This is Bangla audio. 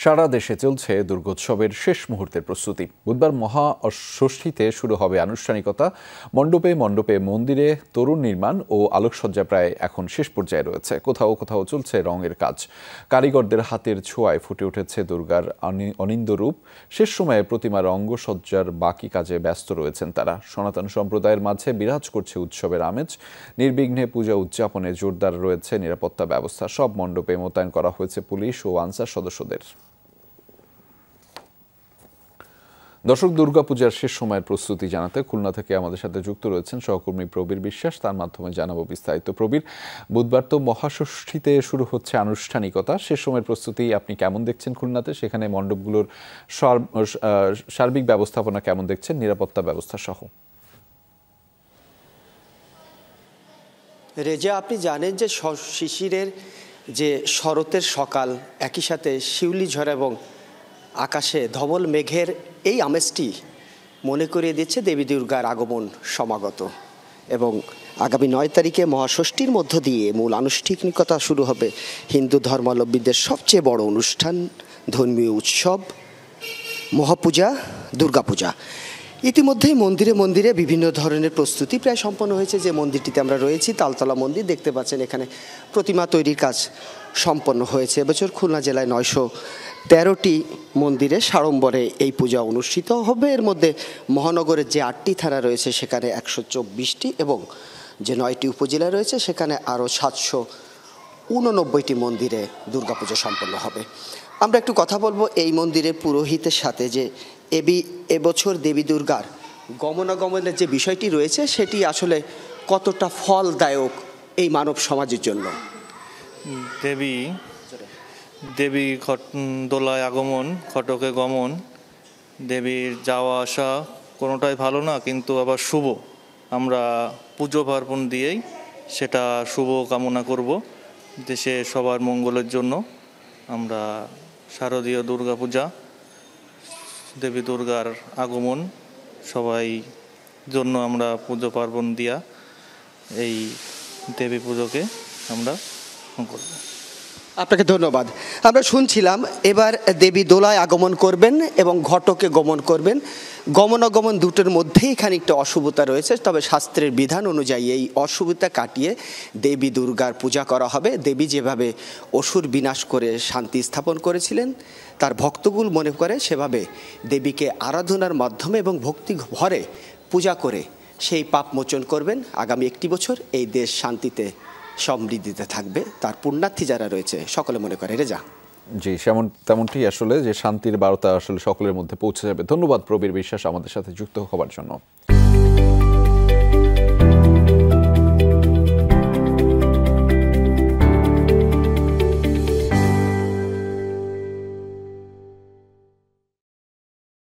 সারা দেশে চলছে দুর্গোৎসবের শেষ মুহূর্তের প্রস্তুতি। বুধবার মহা ষষ্ঠীতে শুরু হবে আনুষ্ঠানিকতা। মণ্ডপে মণ্ডপে মন্দিরে তরুণ নির্মাণ ও আলোকসজ্জা প্রায় এখন শেষ পর্যায়ে রয়েছে। কোথাও কোথাও চলছে রঙের কাজ। কারিগরদের হাতের ছোঁয়ায় ফুটে উঠেছে দুর্গার অনিন্দ্য রূপ। শেষ সময়ে প্রতিমার অঙ্গসজ্জার বাকি কাজে ব্যস্ত রয়েছেন তারা। সনাতন সম্প্রদায়ের মাঝে বিরাজ করছে উৎসবের আমেজ। নির্বিঘ্নে পূজা উদযাপনে জোরদার রয়েছে নিরাপত্তা ব্যবস্থা। সব মণ্ডপে মোতায়েন করা হয়েছে পুলিশ ও আনসার সদস্যদের। দর্শক, দুর্গাপূজার শেষ সময়ের প্রস্তুতি জানাতে খুলনা থেকে আমাদের সাথে যুক্ত রয়েছেন সহকর্মী প্রবীর বিশ্বাস। তার মাধ্যমে জানাবো বিস্তারিত। প্রবীর, বুধবার তো মহাষষ্ঠীতে শুরু হচ্ছে আনুষ্ঠানিকতা। শেষ সময়ের প্রস্তুতি আপনি কেমন দেখছেন খুলনাতে? সেখানে মণ্ডপগুলোর সার্বিক ব্যবস্থাপনা কেমন দেখছেন, নিরাপত্তা ব্যবস্থা সহ? রেজা, আপনি জানেন যে শিশিরের যে শরতের সকাল, একই সাথে শিউলি ঝড় এবং আকাশে ধবল মেঘের এই আমেজটি মনে করিয়ে দিচ্ছে দেবী দুর্গার আগমন সমাগত। এবং আগামী 9 তারিখে মহাষষ্ঠীর মধ্য দিয়ে মূল আনুষ্ঠানিকতা শুরু হবে হিন্দু ধর্মাবলম্বীদের সবচেয়ে বড় অনুষ্ঠান, ধর্মীয় উৎসব, মহাপূজা, দুর্গাপূজা। ইতিমধ্যেই মন্দিরে মন্দিরে বিভিন্ন ধরনের প্রস্তুতি প্রায় সম্পন্ন হয়েছে। যে মন্দিরটিতে আমরা রয়েছি, তালতলা মন্দির, দেখতে পাচ্ছেন এখানে প্রতিমা তৈরির কাজ সম্পন্ন হয়েছে। এবছর খুলনা জেলায় 913টি মন্দিরে সাড়ম্বরে এই পূজা অনুষ্ঠিত হবে। এর মধ্যে মহানগরের যে 8টি থানা রয়েছে সেখানে 124টি এবং যে 9টি উপজেলা রয়েছে সেখানে আরও 789টি মন্দিরে দুর্গাপূজা সম্পন্ন হবে। আমরা একটু কথা বলবো এই মন্দিরের পুরোহিতের সাথে যে এবছর দেবী দুর্গার গমনাগমনের যে বিষয়টি রয়েছে সেটি আসলে কতটা ফলদায়ক এই মানব সমাজের জন্য। দেবী দোলায় আগমন, খটকে গমন, দেবীর যাওয়া আসা কোনোটাই ভালো না, কিন্তু আবার শুভ। আমরা পুজো পার্বণ দিয়েই সেটা শুভ কামনা করব, দেশে সবার মঙ্গলের জন্য। আমরা শারদীয় দুর্গাপূজা, দেবী দুর্গার আগমন সবাই জন্য আমরা পুজো পার্বণ দিয়া এই দেবী পুজোকে আমরা করব। আপনাকে ধন্যবাদ। আমরা শুনছিলাম এবার দেবী দোলায় আগমন করবেন এবং ঘটকে গমন করবেন। গমনাগমন দুটোর মধ্যেই খানিকটা অশুভতা রয়েছে, তবে শাস্ত্রের বিধান অনুযায়ী এই অশুভতা কাটিয়ে দেবী দুর্গার পূজা করা হবে। দেবী যেভাবে অসুর বিনাশ করে শান্তি স্থাপন করেছিলেন, তার ভক্তগুলো মনে করে সেভাবে দেবীকে আরাধনার মাধ্যমে এবং ভক্তি ভরে পূজা করে সেই পাপ মোচন করবেন। আগামী 1টি বছর এই দেশ শান্তিতে সমৃদ্ধিতে থাকবে, তার পুণ্যার্থী যারা রয়েছে সকলে মনে করে। রেজা, জি, তেমনটি আসলে যে শান্তির বার্তা আসলে সকলের মধ্যে পৌঁছে যাবে। ধন্যবাদ প্রবীর বিশ্বাস আমাদের সাথে যুক্ত হবার জন্য।